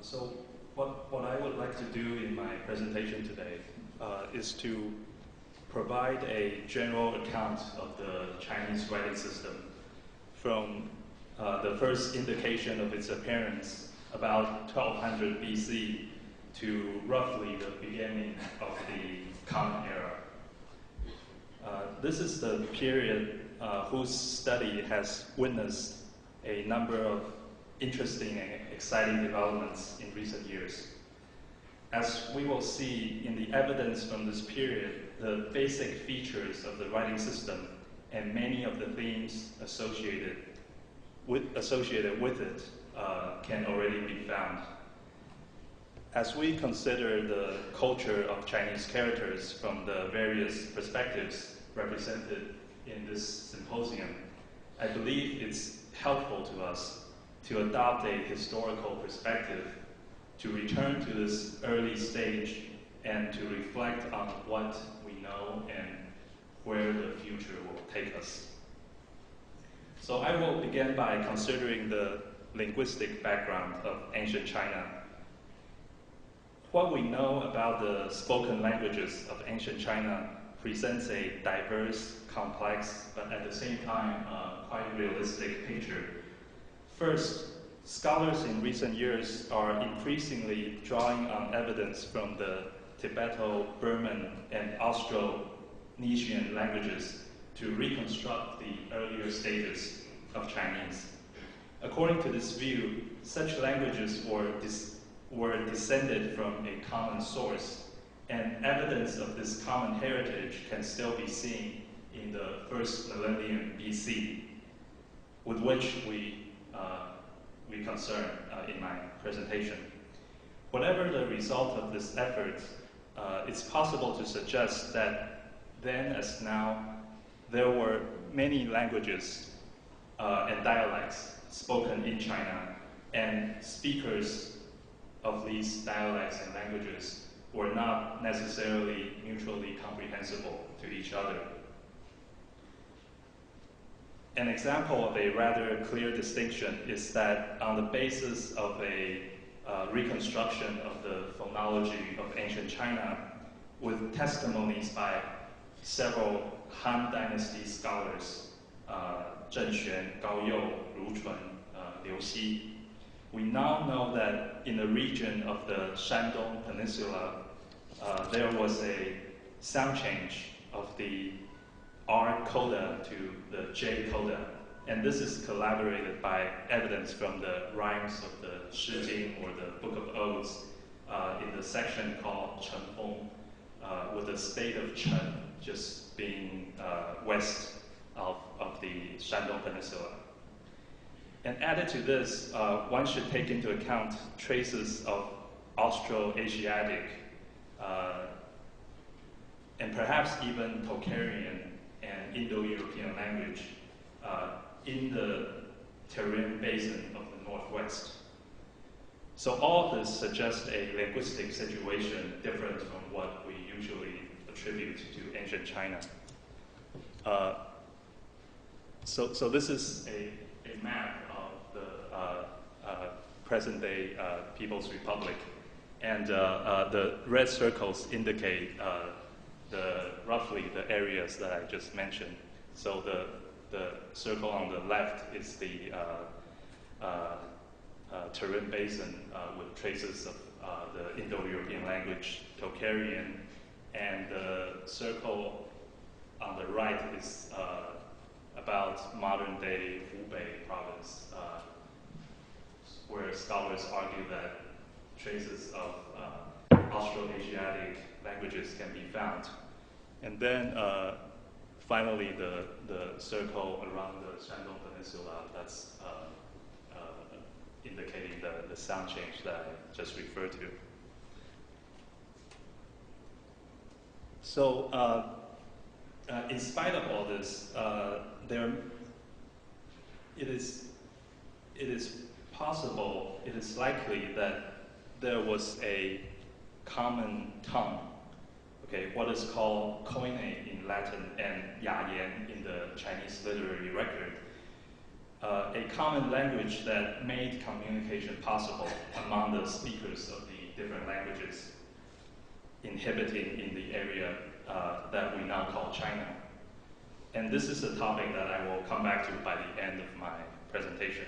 So what I would like to do in my presentation today is to provide a general account of the Chinese writing system from the first indication of its appearance about 1200 BC to roughly the beginning of the Common Era. This is the period whose study has witnessed a number of interesting and exciting developments in recent years. As we will see in the evidence from this period, the basic features of the writing system and many of the themes associated with it can already be found. As we consider the culture of Chinese characters from the various perspectives represented in this symposium, I believe it's helpful to us to adopt a historical perspective, to return to this early stage and to reflect on what we know and where the future will take us. So I will begin by considering the linguistic background of ancient China. What we know about the spoken languages of ancient China presents a diverse, complex, but at the same time quite realistic picture. First, scholars in recent years are increasingly drawing on evidence from the Tibeto-Burman and Austronesian languages to reconstruct the earlier stages of Chinese. According to this view, such languages were descended from a common source, and evidence of this common heritage can still be seen in the first millennium BC, with which we concern in my presentation. Whatever the result of this effort, it's possible to suggest that then as now, there were many languages and dialects spoken in China, and speakers of these dialects and languages were not necessarily mutually comprehensible to each other. An example of a rather clear distinction is that on the basis of a reconstruction of the phonology of ancient China, with testimonies by several Han Dynasty scholars, Zheng Xuan, Gao You, Ru Chun, Liu Xi, we now know that in the region of the Shandong Peninsula, there was a sound change of the R coda to the J coda, and this is corroborated by evidence from the rhymes of the Shi Jing, or the Book of Odes, in the section called Chen Hong, with the state of Chen just being west of the Shandong Peninsula. And added to this, one should take into account traces of Austroasiatic and perhaps even Tocharian and Indo-European language in the Tarim Basin of the Northwest. So all of this suggests a linguistic situation different from what we usually attribute to ancient China. So this is a map of the present-day People's Republic, and the red circles indicate roughly the areas that I just mentioned. So the circle on the left is the Tarim Basin with traces of the Indo-European language, Tocharian, and the circle on the right is about modern-day Hubei province, where scholars argue that traces of Austroasiatic languages can be found. And then finally, the circle around the Shandong Peninsula, that's indicating the sound change that I just referred to. So in spite of all this, it is possible, it is likely that there was a common tongue, okay, what is called koine in Latin and yayan in the Chinese literary record, a common language that made communication possible among the speakers of the different languages inhabiting in the area that we now call China. And this is a topic that I will come back to by the end of my presentation.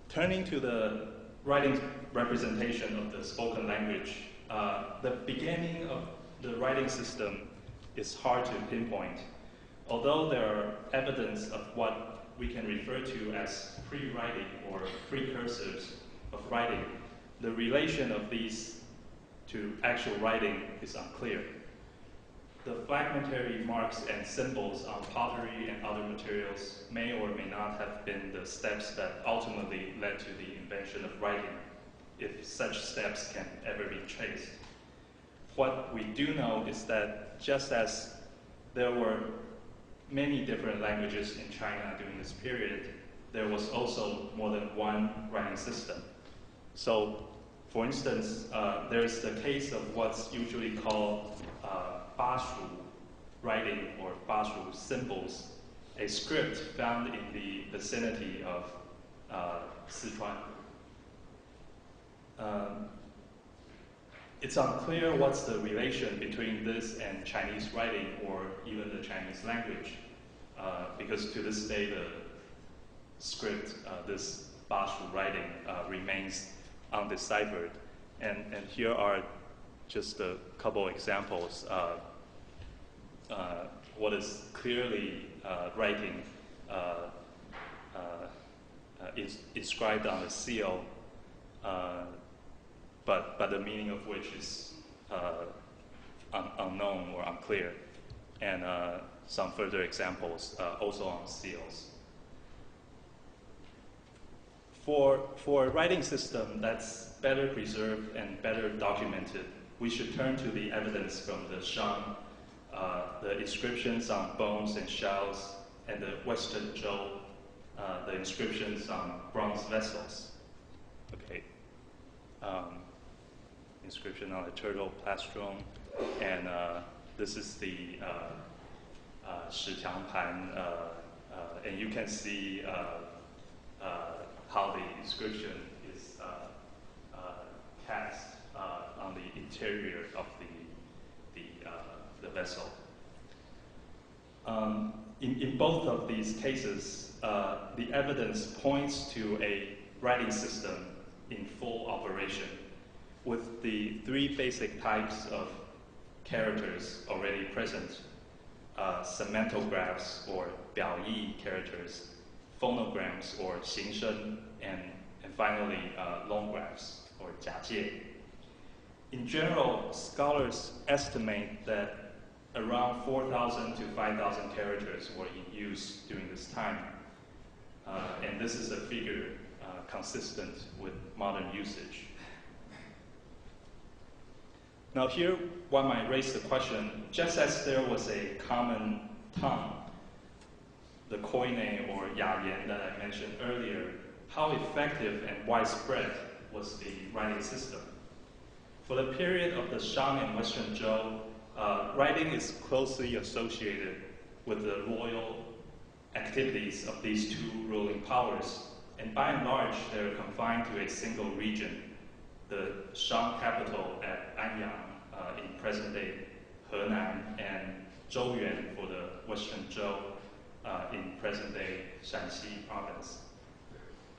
Turning to the writing representation of the spoken language, the beginning of the writing system is hard to pinpoint. Although there are evidence of what we can refer to as pre-writing or precursors of writing, the relation of these to actual writing is unclear. The fragmentary marks and symbols on pottery and other materials may or may not have been the steps that ultimately led to the invention of writing, if such steps can ever be traced. What we do know is that just as there were many different languages in China during this period, there was also more than one writing system. So, for instance, there's the case of what's usually called Bashu writing or Bashu symbols, a script found in the vicinity of Sichuan. It's unclear what's the relation between this and Chinese writing or even the Chinese language, because to this day the script, this Bashu writing, remains undeciphered. And here are just a couple examples. What is clearly writing is inscribed on a seal, but the meaning of which is unknown or unclear, and some further examples also on seals. For a writing system that's better preserved and better documented, we should turn to the evidence from the Shang, the inscriptions on bones and shells, and the Western Zhou, the inscriptions on bronze vessels. Okay. Inscription on a turtle plastron, and this is the Shiqiangpan, and you can see how the inscription is cast on the interior of the vessel. In both of these cases, the evidence points to a writing system in full operation, with the three basic types of characters already present: semantographs or 表意 characters, phonograms or 形声, and finally long graphs or 假借. In general, scholars estimate that around 4,000 to 5,000 characters were in use during this time, and this is a figure consistent with modern usage. Now here, one might raise the question, just as there was a common tongue, the Koine or Yarian that I mentioned earlier, how effective and widespread was the writing system? For the period of the Shang and Western Zhou, writing is closely associated with the royal activities of these two ruling powers, and by and large, they're confined to a single region, the Shang capital at Anyang in present-day Henan, and Zhouyuan for the Western Zhou in present-day Shanxi province.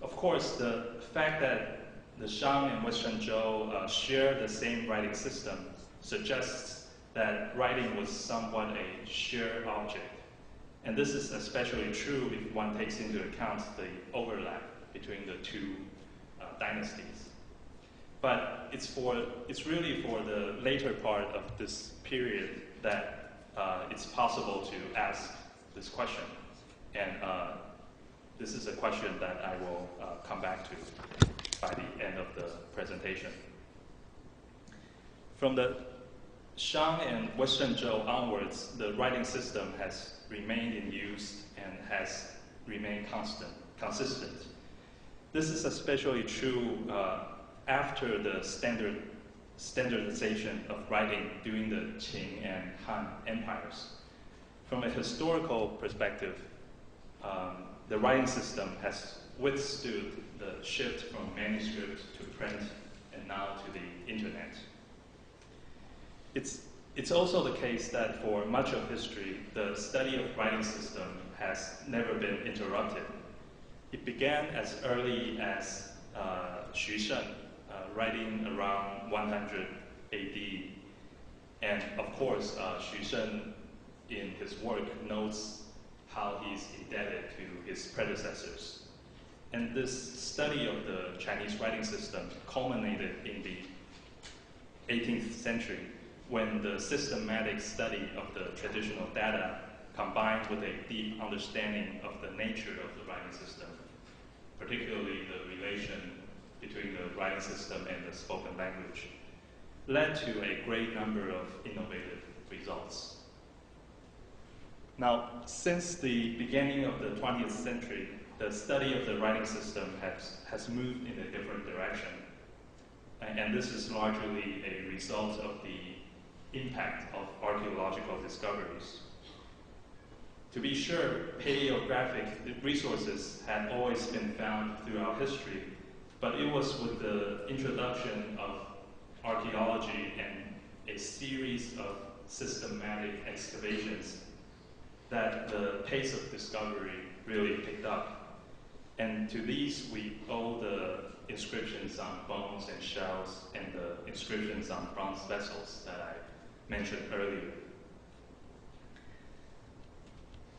Of course, the fact that the Shang and Western Zhou share the same writing system suggests that writing was somewhat a shared object. And this is especially true if one takes into account the overlap between the two dynasties. But it's really for the later part of this period that it's possible to ask this question. And this is a question that I will come back to by the end of the presentation. From the Shang and Western Zhou onwards, the writing system has remained in use and has remained consistent. This is especially true after the standardization of writing during the Qing and Han empires. From a historical perspective, the writing system has withstood the shift from manuscript to print and now to the internet. It's also the case that for much of history, the study of writing system has never been interrupted. It began as early as Xu Sheng, writing around 100 AD. And of course, Xu Sheng in his work notes how he's indebted to his predecessors. And this study of the Chinese writing system culminated in the 18th century when the systematic study of the traditional data combined with a deep understanding of the nature of the writing system, particularly the relation between the writing system and the spoken language, led to a great number of innovative results. Now, since the beginning of the 20th century, the study of the writing system has moved in a different direction. And this is largely a result of the impact of archaeological discoveries. To be sure, paleographic resources had always been found throughout history, but it was with the introduction of archaeology and a series of systematic excavations that the pace of discovery really picked up. And to these, we owe the inscriptions on bones and shells and the inscriptions on bronze vessels that I mentioned earlier.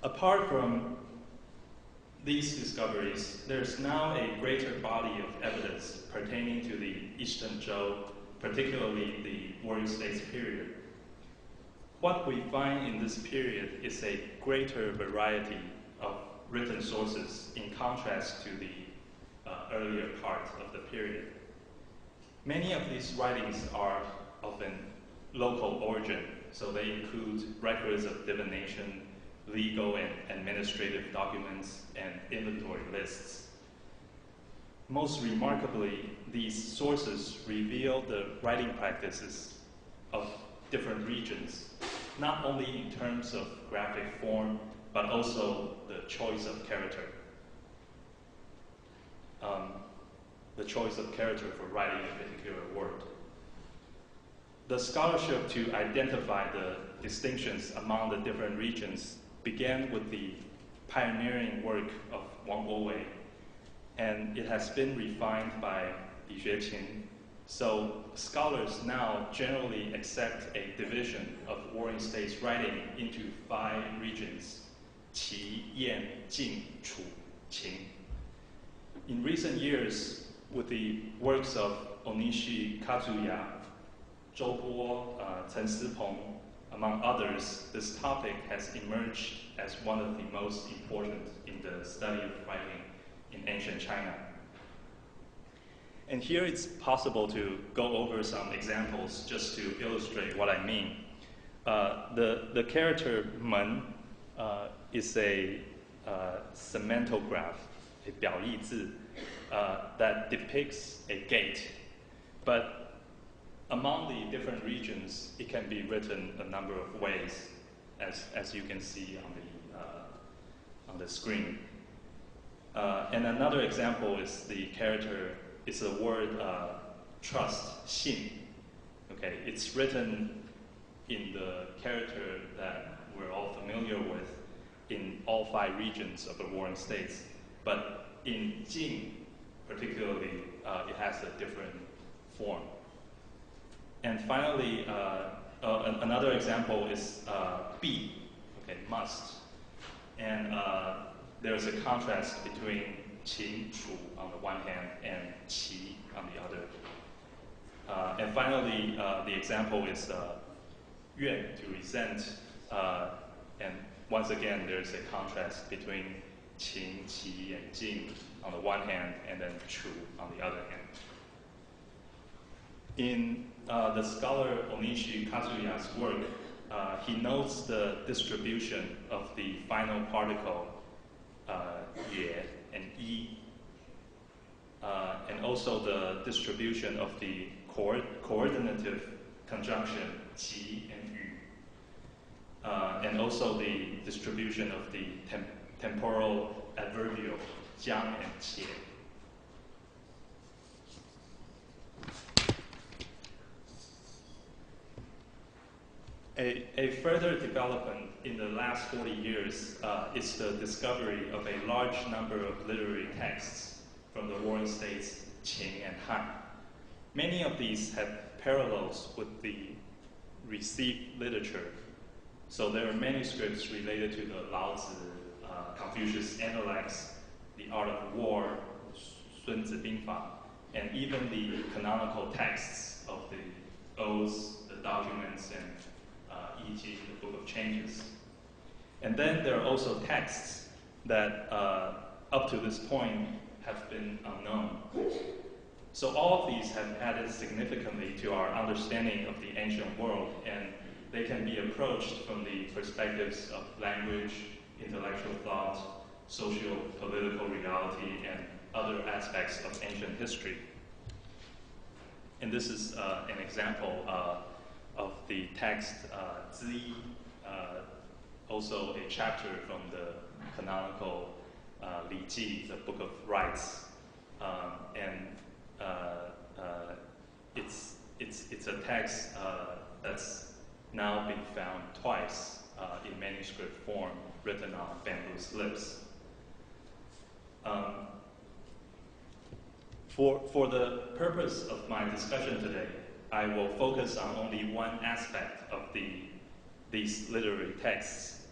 Apart from these discoveries, there's now a greater body of evidence pertaining to the Eastern Zhou, particularly the Warring States period. What we find in this period is a greater variety of written sources in contrast to the earlier part of the period. Many of these writings are of an local origin, so they include records of divination, legal and administrative documents, and inventory lists. Most remarkably, these sources reveal the writing practices of different regions, not only in terms of graphic form, but also the choice of character. The choice of character for writing a particular word. The scholarship to identify the distinctions among the different regions began with the pioneering work of Huang, and it has been refined by Li Xueqin. So scholars now generally accept a division of Warring States writing into 5 regions: Qi, Yan, Jing, Chu, Qing. In recent years, with the works of Onishi Kazuya, Zhou Bo, Chen Sipeng, among others, this topic has emerged as one of the most important in the study of writing in ancient China. And here it's possible to go over some examples just to illustrate what I mean. The character Men is a sementograph, a 表意字, that depicts a gate. But among the different regions, it can be written a number of ways, as you can see on the screen. And another example is the character, is the word trust, 信. Okay, it's written in the character that we're all familiar with in all 5 regions of the Warring States. But in Jing, particularly, it has a different form. And finally, another example is bi, okay, must. And there's a contrast between qing, chu on the one hand and qi on the other. And finally, the example is yuan, to resent. And once again, there's a contrast between qing, qi, and jing on the one hand, and then chu on the other hand. In the scholar Onishi Kazuya's work, he notes the distribution of the final particle ye and yi, and also the distribution of the coordinative conjunction qi and yu, and also the distribution of the temporal adverbial, jiang and qie. A further development in the last 40 years is the discovery of a large number of literary texts from the warring states Tsing and Han. Many of these have parallels with the received literature. So there are manuscripts related to the Lao Tzu, Confucius Analects, the Art of War, Sun Tzu Bingfa, and even the canonical texts of the oaths, the documents, and e.g. the Book of Changes. And then there are also texts that up to this point have been unknown. So all of these have added significantly to our understanding of the ancient world, and they can be approached from the perspectives of language, intellectual thought, socio-political reality, and other aspects of ancient history. And this is an example of the text Zi, also a chapter from the canonical Li Ji, the Book of Rites, and it's a text that's now been found twice in manuscript form, written on bamboo slips. For the purpose of my discussion today, I will focus on only one aspect of these literary texts,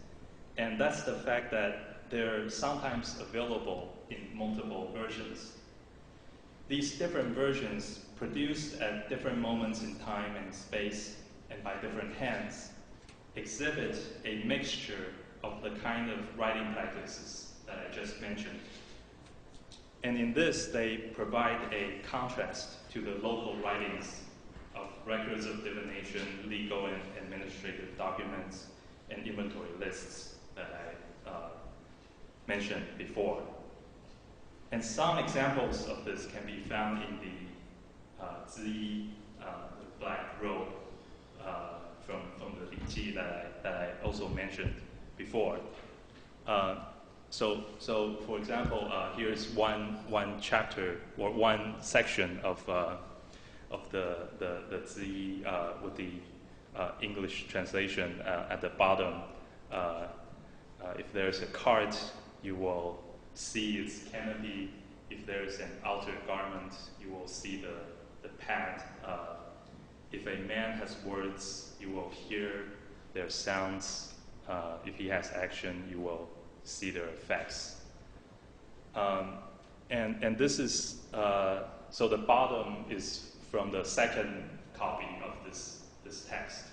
and that's the fact that they're sometimes available in multiple versions. These different versions, produced at different moments in time and space and by different hands, exhibit a mixture of the kind of writing practices that I just mentioned. And in this, they provide a contrast to the local writings of records of divination, legal and administrative documents, and inventory lists that I mentioned before. And some examples of this can be found in the Zi, the black robe, from the Li Ji that I also mentioned before. So for example, here's one chapter or one section of the Zi with the English translation at the bottom. If there's a cart, you will see its canopy. If there's an outer garment, you will see the pad. If a man has words, you will hear their sounds. If he has action, you will see their effects. And this is, so the bottom is from the second copy of this text.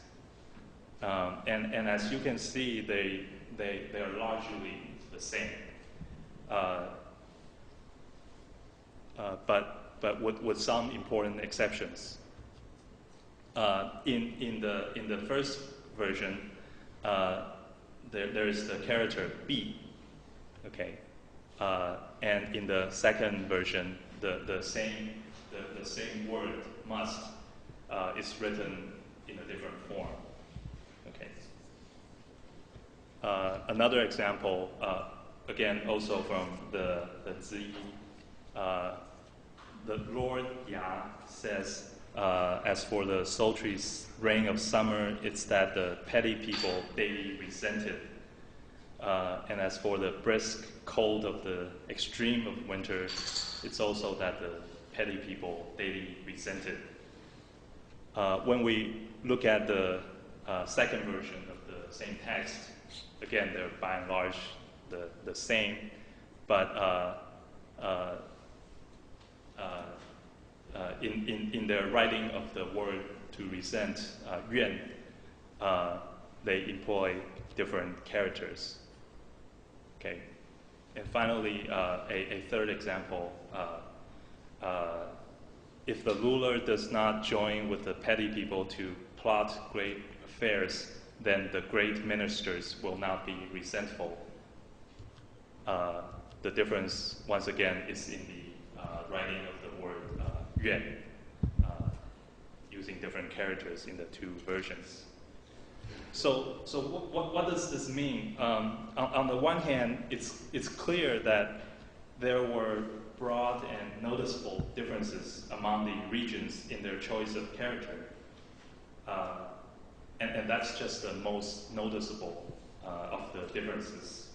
And as you can see, they are largely the same. But with some important exceptions. In the first version, there is the character B, okay, and in the second version, the same word must is written in a different form, okay. Another example, again also from the Zi, the Lord Ya says, as for the sultry rain of summer, it's that the petty people daily resent it. And as for the brisk cold of the extreme of winter, it's also that the petty people daily resent it. When we look at the second version of the same text, again, they're by and large the same, but in their writing of the word to resent, yuan, they employ different characters. Okay, and finally, a third example: if the ruler does not join with the petty people to plot great affairs, then the great ministers will not be resentful. The difference, once again, is in the writing of the word yuan, using different characters in the two versions. So what does this mean? On the one hand, it's clear that there were broad and noticeable differences among the regions in their choice of character. And that's just the most noticeable of the differences.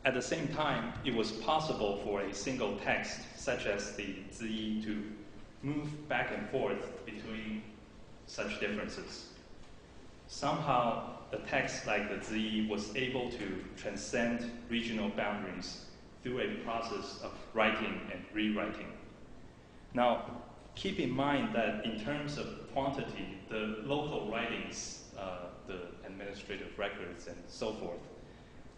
At the same time, it was possible for a single text, such as the Zi, to move back and forth between such differences. Somehow, a text like the Zi was able to transcend regional boundaries through a process of writing and rewriting. Now, keep in mind that in terms of quantity, the local writings, the administrative records and so forth,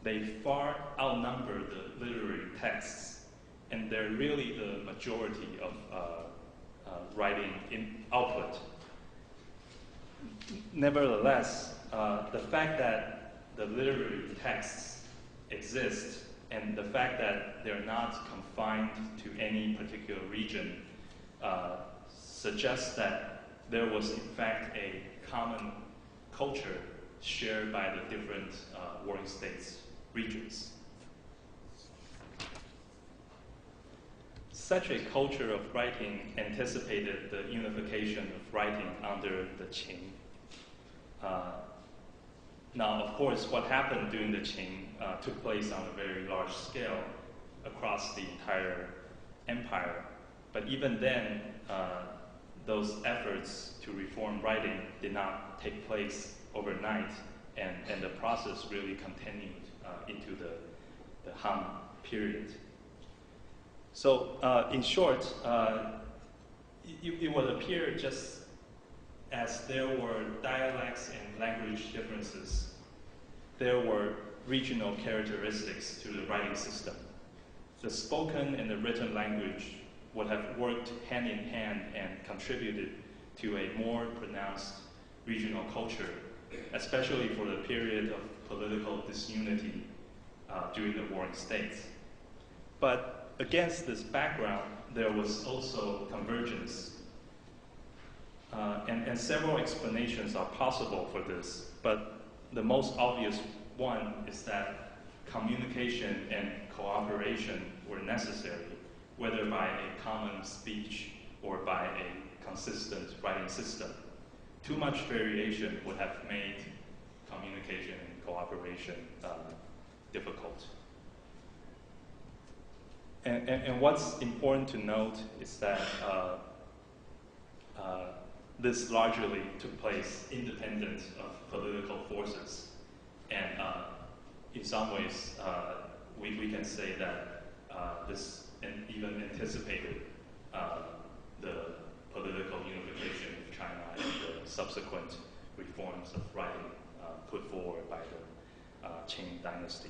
they far outnumber the literary texts, and they're really the majority of writing in output. Nevertheless, the fact that the literary texts exist and the fact that they're not confined to any particular region suggests that there was in fact a common culture shared by the different warring states regions. Such a culture of writing anticipated the unification of writing under the Qing. Now, of course, what happened during the Qing took place on a very large scale across the entire empire. But even then, those efforts to reform writing did not take place overnight, and the process really continued into the Han period. So, in short, it would appear just as there were dialects and language differences, there were regional characteristics to the writing system. The spoken and the written language would have worked hand in hand and contributed to a more pronounced regional culture, especially for the period of political disunity during the warring states. But against this background, there was also convergence. And several explanations are possible for this, but the most obvious one is that communication and cooperation were necessary, whether by a common speech or by a consistent writing system. Too much variation would have made communication and cooperation difficult. And what's important to note is that this largely took place independent of political forces. And in some ways, we can say that this even anticipated the political unification of China and the subsequent reforms of writing put forward by the Qing dynasty.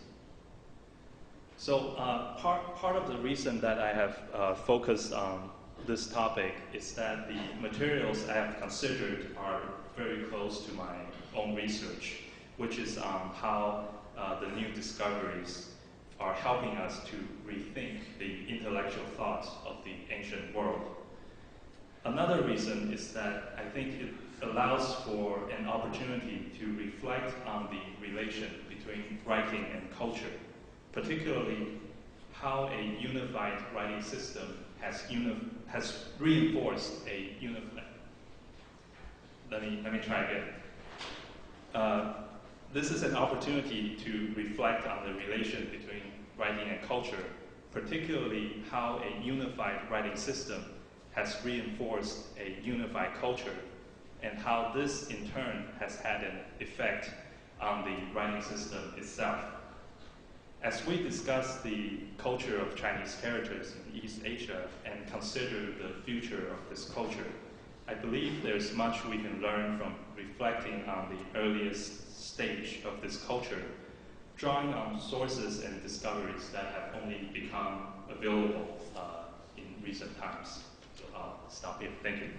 So part of the reason that I have focused on this topic is that the materials I have considered are very close to my own research, which is on how the new discoveries are helping us to rethink the intellectual thought of the ancient world. Another reason is that I think it allows for an opportunity to reflect on the relation between writing and culture, particularly how a unified writing system has reinforced a unified. Let me try again. This is an opportunity to reflect on the relation between writing and culture, particularly how a unified writing system has reinforced a unified culture, and how this in turn has had an effect on the writing system itself. As we discuss the culture of Chinese characters in East Asia and consider the future of this culture, I believe there's much we can learn from reflecting on the earliest stage of this culture, drawing on sources and discoveries that have only become available in recent times. So I'll stop here. Thank you.